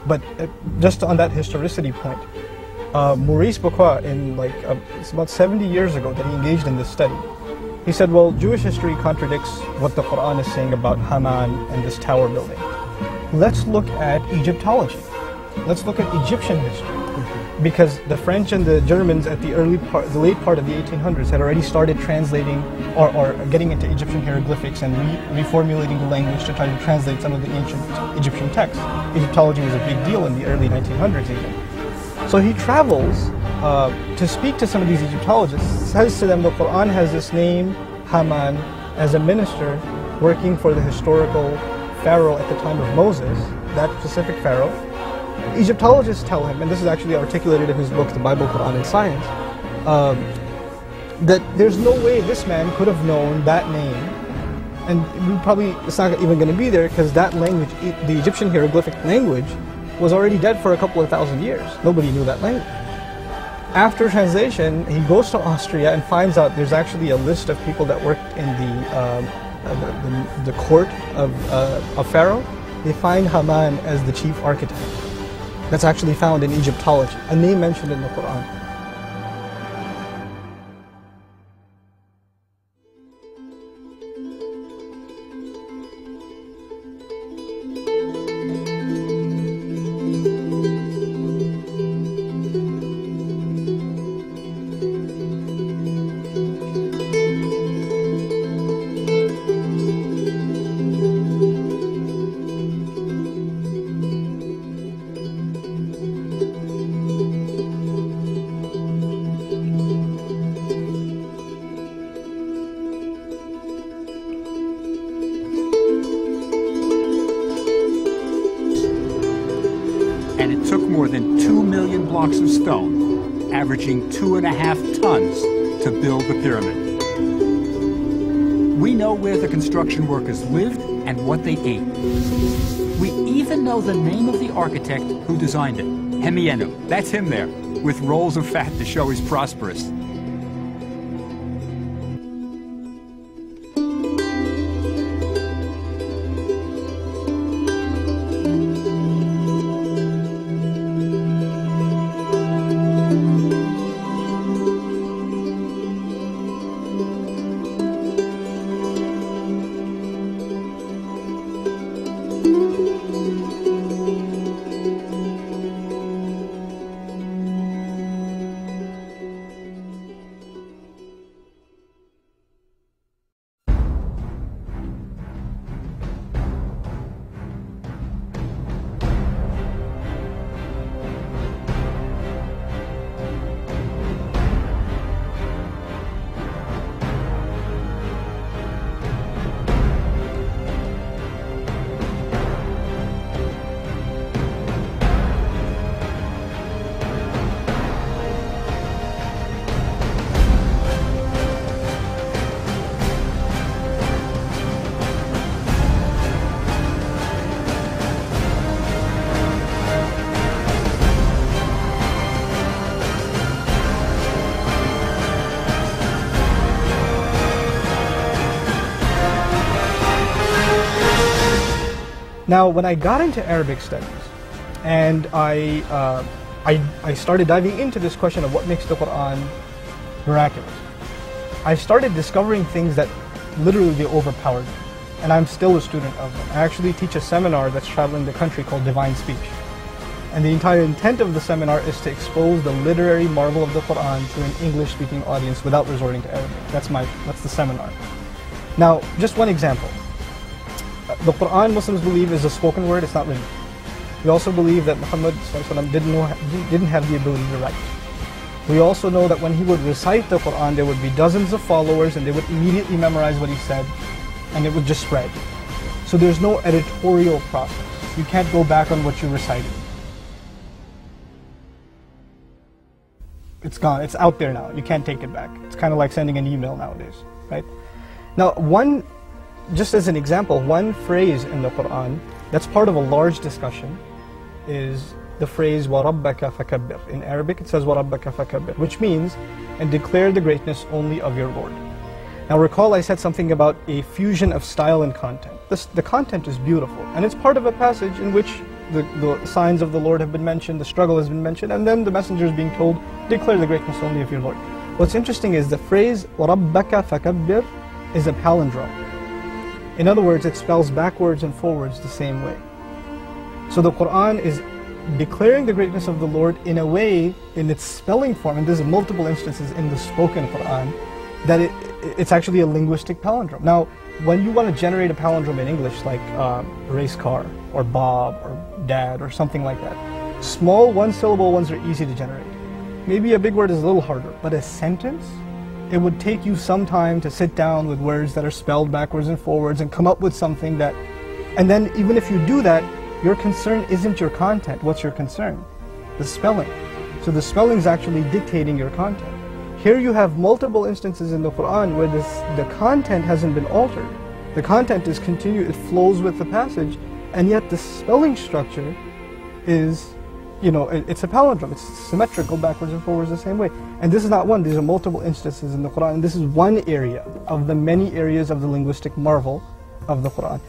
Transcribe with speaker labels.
Speaker 1: But just on that historicity point, Maurice Bucquois, it's about 70 years ago that he engaged in this study. He said, well, Jewish history contradicts what the Quran is saying about Haman and this tower building. Let's look at Egyptology. Let's look at Egyptian history. Because the French and the Germans at the late part of the 1800s had already started translating or getting into Egyptian hieroglyphics and reformulating the language to try to translate some of the ancient Egyptian texts. Egyptology was a big deal in the early 1900s even. So he travels to speak to some of these Egyptologists, says to them the Quran has this name, Haman, as a minister working for the historical pharaoh at the time of Moses, that specific pharaoh. Egyptologists tell him, and this is actually articulated in his book, The Bible, Quran, and Science, that there's no way this man could have known that name, and it's not even going to be there because that language, the Egyptian hieroglyphic language, was already dead for a couple of thousand years. Nobody knew that language. After translation, he goes to Austria and finds out there's actually a list of people that worked in the court of Pharaoh. They find Haman as the chief architect. That's actually found in Egyptology, a name mentioned in the Quran.
Speaker 2: And it took more than 2 million blocks of stone, averaging 2.5 tons, to build the pyramid. We know where the construction workers lived and what they ate. We even know the name of the architect who designed it, Hemienu. That's him there, with rolls of fat to show he's prosperous.
Speaker 1: Now, when I got into Arabic studies, and I started diving into this question of what makes the Quran miraculous, I started discovering things that literally overpowered me. And I'm still a student of them. I actually teach a seminar that's traveling the country called Divine Speech. And the entire intent of the seminar is to expose the literary marvel of the Quran to an English-speaking audience without resorting to Arabic. That's the seminar. Now, just one example. The Quran, Muslims believe, is a spoken word, it's not written. We also believe that Muhammad didn't have the ability to write. We also know that when he would recite the Quran, there would be dozens of followers and they would immediately memorize what he said and it would just spread. So there's no editorial process. You can't go back on what you recited. It's gone, it's out there now. You can't take it back. It's kind of like sending an email nowadays, right? Now, just as an example, one phrase in the Quran that's part of a large discussion is the phrase وَرَبَّكَ فَكَبِّرْ. In Arabic it says وَرَبَّكَ فَكَبِّرْ, which means, and declare the greatness only of your Lord. Now recall I said something about a fusion of style and content. The content is beautiful, and it's part of a passage in which the signs of the Lord have been mentioned, the struggle has been mentioned, and then the messenger is being told, declare the greatness only of your Lord. What's interesting is the phrase وَرَبَّكَ فَكَبِّرْ is a palindrome. In other words, it spells backwards and forwards the same way. So the Quran is declaring the greatness of the Lord in a way, in its spelling form, and there's multiple instances in the spoken Quran, that it's actually a linguistic palindrome. Now, when you want to generate a palindrome in English, like race car, or Bob, or dad, or something like that, small one-syllable ones are easy to generate. Maybe a big word is a little harder, but a sentence, it would take you some time to sit down with words that are spelled backwards and forwards and come up with something that, and then even if you do that, your concern isn't your content. What's your concern? The spelling. So the spelling is actually dictating your content. Here you have multiple instances in the Quran where the content hasn't been altered. The content is continued, it flows with the passage, and yet the spelling structure is, it's a palindrome. It's symmetrical, backwards and forwards the same way. And this is not one, these are multiple instances in the Quran. And this is one area of the many areas of the linguistic marvel of the Quran.